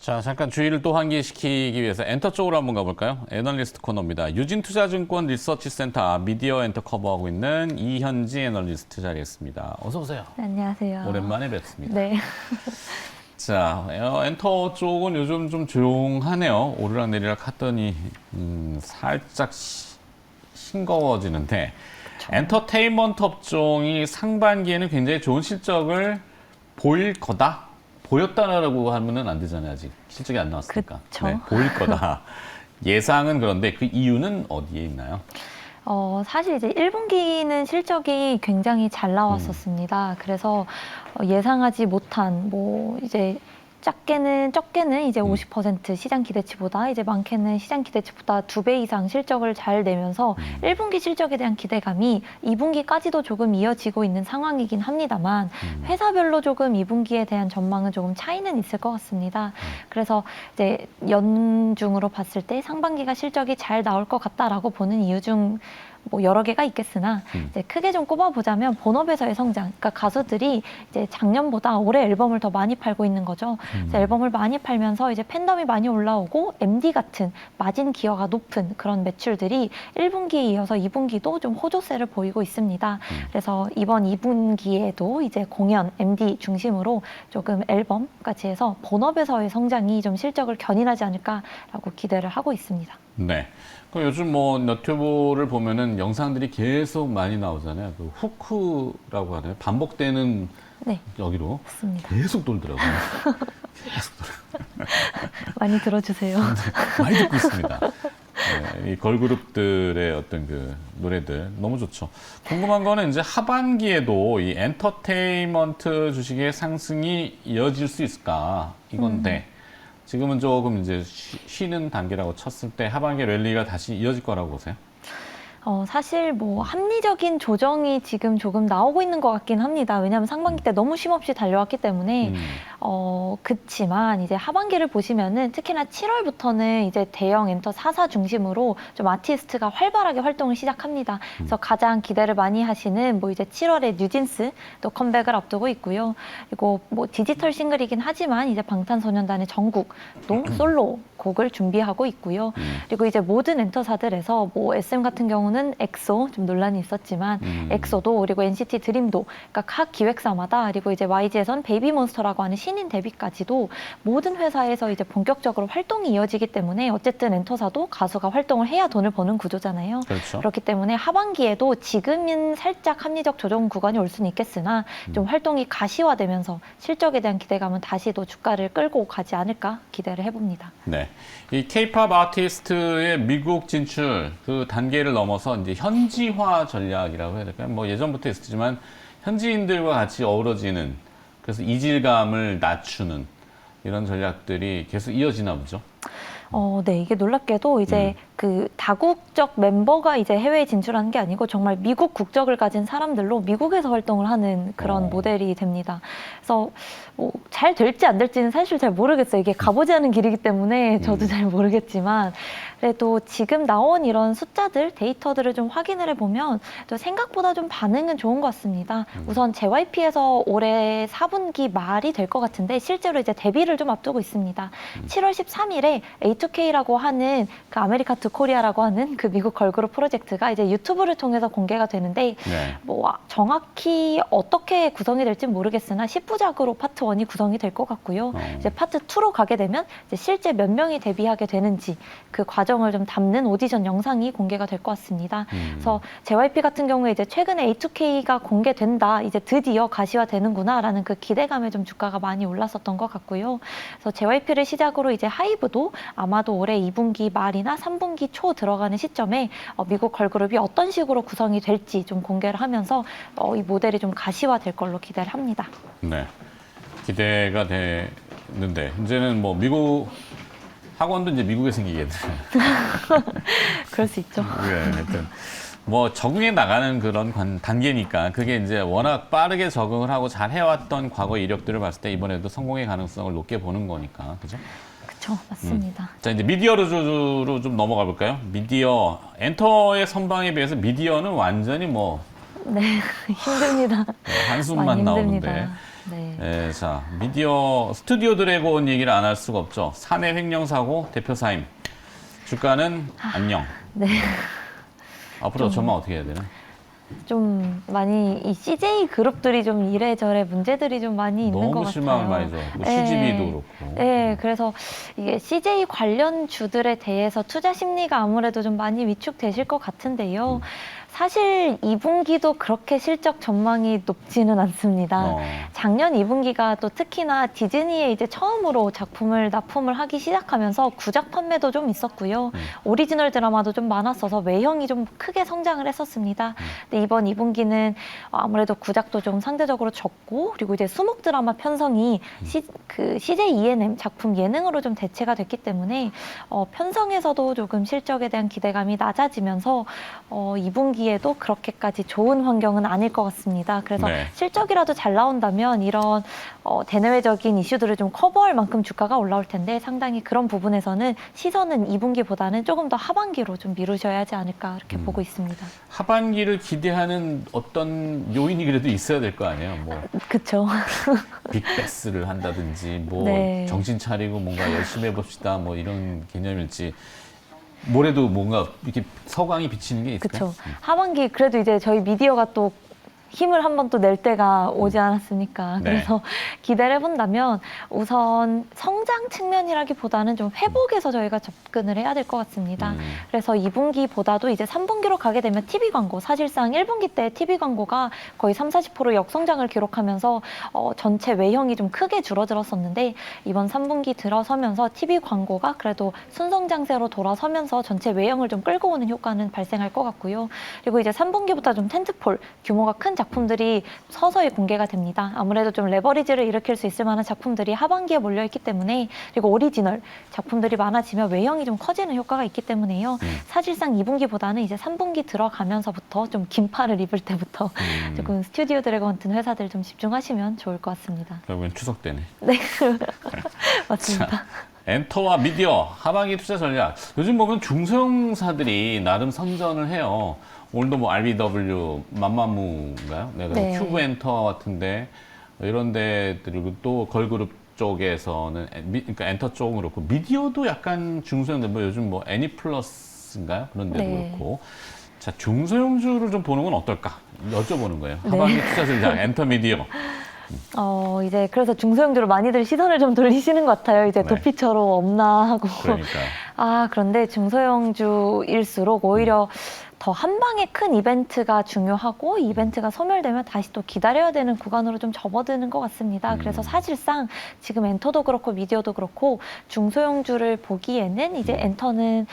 자, 잠깐 주의를 또 환기시키기 위해서 엔터 쪽으로 한번 가볼까요? 애널리스트 코너입니다. 유진투자증권 리서치센터 미디어 엔터 커버하고 있는 이현지 애널리스트 자리했습니다. 어서 오세요. 네, 안녕하세요. 오랜만에 뵙습니다. 네. 자, 엔터 쪽은 요즘 좀 조용하네요. 오르락내리락 하더니 살짝 싱거워지는데 엔터테인먼트 업종이 상반기에는 굉장히 좋은 실적을 보일 거다. 보였다라고 하면은 안 되잖아요. 아직 실적이 안 나왔으니까. 그쵸. 네, 보일 거다. 예상은 그런데 그 이유는 어디에 있나요? 사실 이제 1분기는 실적이 굉장히 잘 나왔었습니다. 그래서 예상하지 못한 이제 적게는 이제 50% 시장 기대치보다, 이제 많게는 시장 기대치보다 2배 이상 실적을 잘 내면서 1분기 실적에 대한 기대감이 2분기까지도 조금 이어지고 있는 상황이긴 합니다만 회사별로 조금 2분기에 대한 전망은 조금 차이는 있을 것 같습니다. 그래서 이제 연중으로 봤을 때 상반기가 실적이 잘 나올 것 같다라고 보는 이유 중 여러 개가 있겠으나 이제 크게 좀 꼽아보자면 본업에서의 성장. 그러니까 가수들이 이제 작년보다 올해 앨범을 더 많이 팔고 있는 거죠. 그래서 앨범을 많이 팔면서 이제 팬덤이 많이 올라오고 MD 같은 마진 기여가 높은 그런 매출들이 1분기에 이어서 2분기도 좀 호조세를 보이고 있습니다. 그래서 이번 2분기에도 이제 공연, MD 중심으로 조금 앨범까지 해서 본업에서의 성장이 좀 실적을 견인하지 않을까라고 기대를 하고 있습니다. 네. 그럼 요즘 너튜브를 보면은 영상들이 계속 많이 나오잖아요. 그 후크라고 하나요? 반복되는 네, 여기로 맞습니다. 계속 돌더라고요. 계속 많이 들어주세요. 많이 듣고 있습니다. 네, 이 걸그룹들의 어떤 그 노래들 너무 좋죠. 궁금한 거는 이제 하반기에도 이 엔터테인먼트 주식의 상승이 이어질 수 있을까 이건데 지금은 조금 이제 쉬는 단계라고 쳤을 때 하반기 랠리가 다시 이어질 거라고 보세요? 사실 합리적인 조정이 지금 조금 나오고 있는 것 같긴 합니다. 왜냐하면 상반기 때 너무 쉼없이 달려왔기 때문에 그치만 이제 하반기를 보시면은 특히나 7월부터는 이제 대형 엔터 4사 중심으로 좀 아티스트가 활발하게 활동을 시작합니다. 그래서 가장 기대를 많이 하시는 이제 7월에 뉴진스 또 컴백을 앞두고 있고요. 그리고 디지털 싱글이긴 하지만 이제 방탄소년단의 정국도 솔로 곡을 준비하고 있고요. 그리고 이제 모든 엔터사들에서 SM 같은 경우는 엑소 좀 논란이 있었지만 엑소도, 그리고 NCT 드림도, 그러니까 각 기획사마다, 그리고 이제 YG에선 베이비몬스터라고 하는 신인 데뷔까지도 모든 회사에서 이제 본격적으로 활동이 이어지기 때문에 어쨌든 엔터사도 가수가 활동을 해야 돈을 버는 구조잖아요. 그렇죠. 그렇기 때문에 하반기에도 지금은 살짝 합리적 조정 구간이 올 수는 있겠으나 좀 활동이 가시화되면서 실적에 대한 기대감은 다시 또 주가를 끌고 가지 않을까 기대를 해봅니다. 네. 이 K-팝 아티스트의 미국 진출 그 단계를 넘어서 이제 현지화 전략이라고 해야 될까요? 예전부터 있었지만 현지인들과 같이 어우러지는, 그래서 이질감을 낮추는 이런 전략들이 계속 이어지나 보죠. 네, 이게 놀랍게도 이제 그 다국적 멤버가 이제 해외에 진출하는 게 아니고 정말 미국 국적을 가진 사람들로 미국에서 활동을 하는 그런 모델이 됩니다. 그래서 잘 될지 안 될지는 사실 잘 모르겠어요. 이게 가보지 않은 길이기 때문에 저도 잘 모르겠지만 그래도 지금 나온 이런 숫자들, 데이터들을 좀 확인을 해보면 또 생각보다 좀 반응은 좋은 것 같습니다. 우선 JYP에서 올해 4분기 말이 될 것 같은데 실제로 이제 데뷔를 좀 앞두고 있습니다. 7월 13일에 A2K라고 하는 그 아메리카투 코리아라고 하는 그 미국 걸그룹 프로젝트가 이제 유튜브를 통해서 공개가 되는데 정확히 어떻게 구성이 될지 모르겠으나 10부작으로 파트 1이 구성이 될 것 같고요. 이제 파트 2로 가게 되면 이제 실제 몇 명이 데뷔하게 되는지 그 과정을 좀 담는 오디션 영상이 공개가 될 것 같습니다. 그래서 JYP 같은 경우에 이제 최근에 A2K가 공개된다, 이제 드디어 가시화되는구나라는 그 기대감에 좀 주가가 많이 올랐었던 것 같고요. 그래서 JYP를 시작으로 이제 하이브도 아마도 올해 2분기 말이나 3분기 초 들어가는 시점에 미국 걸그룹이 어떤 식으로 구성이 될지 좀 공개를 하면서 이 모델이 좀 가시화될 걸로 기대를 합니다. 네. 기대가 되는데 이제는 미국 학원도 이제 미국에 생기겠네. 그럴 수 있죠. 네, 하여튼 적응해 나가는 그런 단계니까 그게 이제 워낙 빠르게 적응을 하고 잘 해왔던 과거 이력들을 봤을 때 이번에도 성공의 가능성을 높게 보는 거니까, 그죠? 그렇죠, 맞습니다. 자, 이제 미디어로 좀 넘어가 볼까요? 미디어, 엔터의 선방에 비해서 미디어는 완전히 네, 힘듭니다. 한숨만 많이 나오는데 힘듭니다. 네. 네, 자, 미디어 스튜디오 드래곤 얘기를 안 할 수가 없죠. 사내 횡령 사고 대표사임. 주가는 안녕. 네. 앞으로 전망 어떻게 해야 되나? 좀 많이 이 CJ 그룹들이 좀 이래저래 문제들이 좀 많이 있는 것 너무 같아요. 실망을 많이 줘. 뭐 네. CGV도 그렇고. 네, 그래서 이게 CJ 관련 주들에 대해서 투자 심리가 아무래도 좀 많이 위축되실 것 같은데요. 사실 2분기도 그렇게 실적 전망이 높지는 않습니다. 작년 2분기가 또 특히나 디즈니에 이제 처음으로 작품을 납품을 하기 시작하면서 구작 판매도 좀 있었고요. 오리지널 드라마도 좀 많았어서 외형이 좀 크게 성장을 했었습니다. 근데 이번 2분기는 아무래도 구작도 좀 상대적으로 적고 그리고 이제 수목 드라마 편성이 CJ ENM 작품 예능으로 좀 대체가 됐기 때문에 편성에서도 조금 실적에 대한 기대감이 낮아지면서 2분기에도 그렇게까지 좋은 환경은 아닐 것 같습니다. 그래서 네. 실적이라도 잘 나온다면 이런 대내외적인 이슈들을 좀 커버할 만큼 주가가 올라올 텐데 상당히 그런 부분에서는 시선은 2분기보다는 조금 더 하반기로 좀 미루셔야 하지 않을까 이렇게 보고 있습니다. 하반기를 기대하는 어떤 요인이 그래도 있어야 될 거 아니에요. 뭐 그렇죠. 빅베스를 한다든지 뭐 네. 정신 차리고 뭔가 열심히 해봅시다 뭐 이런 개념일지 뭐래도 뭔가 이렇게 서광이 비치는 게 있을까요? 그렇죠. 하반기 그래도 이제 저희 미디어가 또 힘을 한번 또 낼 때가 오지 않았습니까? 네. 그래서 기대를 해본다면 우선 성장 측면이라기보다는 좀 회복에서 저희가 접근을 해야 될 것 같습니다. 그래서 2분기보다도 이제 3분기로 가게 되면 TV 광고, 사실상 1분기 때 TV 광고가 거의 30-40% 역성장을 기록하면서 전체 외형이 좀 크게 줄어들었었는데 이번 3분기 들어서면서 TV 광고가 그래도 순성장세로 돌아서면서 전체 외형을 좀 끌고 오는 효과는 발생할 것 같고요. 그리고 이제 3분기부터 좀 텐트폴, 규모가 큰 작품들이 서서히 공개가 됩니다. 아무래도 좀 레버리지를 일으킬 수 있을 만한 작품들이 하반기에 몰려있기 때문에 그리고 오리지널 작품들이 많아지면 외형이 좀 커지는 효과가 있기 때문에요. 사실상 2분기보다는 이제 3분기 들어가면서부터 좀 긴팔을 입을 때부터 조금 스튜디오 드래곤 같은 회사들 좀 집중하시면 좋을 것 같습니다. 결국엔 추석 때네. 네, 맞습니다. 엔터와 미디어 하반기 투자 전략. 요즘 보면 중소형사들이 나름 선전을 해요. 오늘도 뭐 RBW, 맘마무인가요? 내가 네. 큐브 엔터 같은데 이런 데들 그리고 또 걸그룹 쪽에서는 그러니까 엔터 쪽은 그렇고 미디어도 약간 중소형들 뭐 요즘 뭐 애니플러스인가요? 그런 데도 네. 그렇고. 자, 중소형주를 좀 보는 건 어떨까? 여쭤보는 거예요. 하반기 투자 전략 엔터 미디어. 이제 그래서 중소형주로 많이들 시선을 좀 돌리시는 것 같아요. 이제 네. 도피처로 없나 하고. 그러니까. 그런데 중소형주일수록 오히려 더 한 방에 큰 이벤트가 중요하고 이벤트가 소멸되면 다시 또 기다려야 되는 구간으로 좀 접어드는 것 같습니다. 그래서 사실상 지금 엔터도 그렇고 미디어도 그렇고 중소형주를 보기에는 이제 엔터는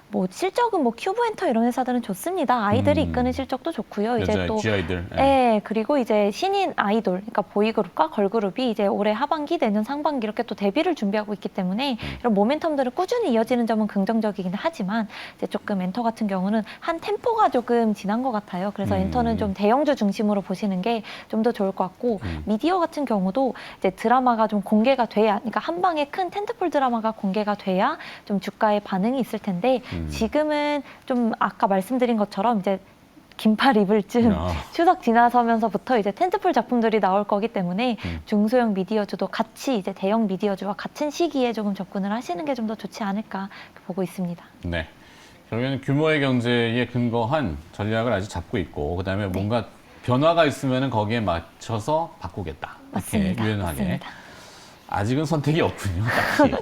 뭐 실적은 뭐 큐브 엔터 이런 회사들은 좋습니다. 아이들이 이끄는 실적도 좋고요. 이제 또 G아이들. 네, 그리고 이제 신인 아이돌, 그러니까 보이그룹과 걸그룹이 이제 올해 하반기, 내년 상반기 이렇게 또 데뷔를 준비하고 있기 때문에 이런 모멘텀들을 꾸준히 이어지는 점은 긍정적이긴 하지만 이제 조금 엔터 같은 경우는 한 템포가 조금 지난 것 같아요. 그래서 엔터는 좀 대형주 중심으로 보시는 게 좀 더 좋을 것 같고 미디어 같은 경우도 이제 드라마가 좀 공개가 돼야, 그러니까 한 방에 큰 텐트폴 드라마가 공개가 돼야 좀 주가에 반응이 있을 텐데 지금은 좀 아까 말씀드린 것처럼 이제 긴팔 입을 쯤 추석 지나서면서부터 이제 텐트폴 작품들이 나올 거기 때문에 중소형 미디어주도 같이 이제 대형 미디어주와 같은 시기에 조금 접근을 하시는 게 좀 더 좋지 않을까 보고 있습니다. 네. 결국에는 규모의 경제에 근거한 전략을 아직 잡고 있고 그다음에 뭔가 변화가 있으면 거기에 맞춰서 바꾸겠다. 이렇게 맞습니다. 유연하게. 맞습니다. 아직은 선택이 없군요. 딱히.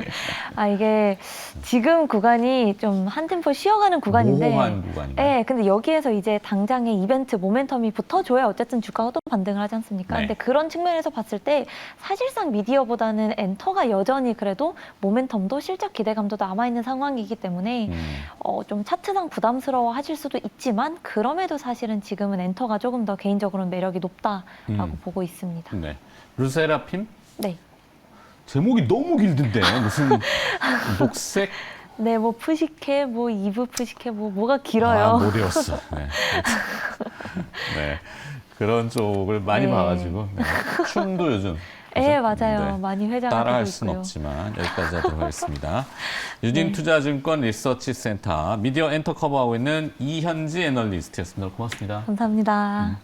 이게 지금 구간이 좀 한 템포 쉬어가는 구간인데. 모호한 구간인가요? 네, 근데 여기에서 이제 당장의 이벤트 모멘텀이 붙어줘야 어쨌든 주가가 또 반등을 하지 않습니까? 네. 근데 그런 측면에서 봤을 때 사실상 미디어보다는 엔터가 여전히 그래도 모멘텀도 실적 기대감도 남아있는 상황이기 때문에 좀 차트상 부담스러워 하실 수도 있지만 그럼에도 사실은 지금은 엔터가 조금 더 개인적으로는 매력이 높다라고 보고 있습니다. 네. 르세라핌? 네. 제목이 너무 길던데 무슨 녹색 네, 뭐 푸시케, 뭐 이브 푸시케, 뭐가 길어요. 못 외웠어. 네. 네. 그런 쪽을 많이 네. 봐가지고 네. 춤도 요즘 네, 그죠? 맞아요. 네. 많이 회자가 따라할 되고 수는 있고요. 없지만 여기까지 하도록 하겠습니다. 유진투자증권 리서치센터 미디어 엔터 커버하고 있는 이현지 애널리스트였습니다. 고맙습니다. 감사합니다.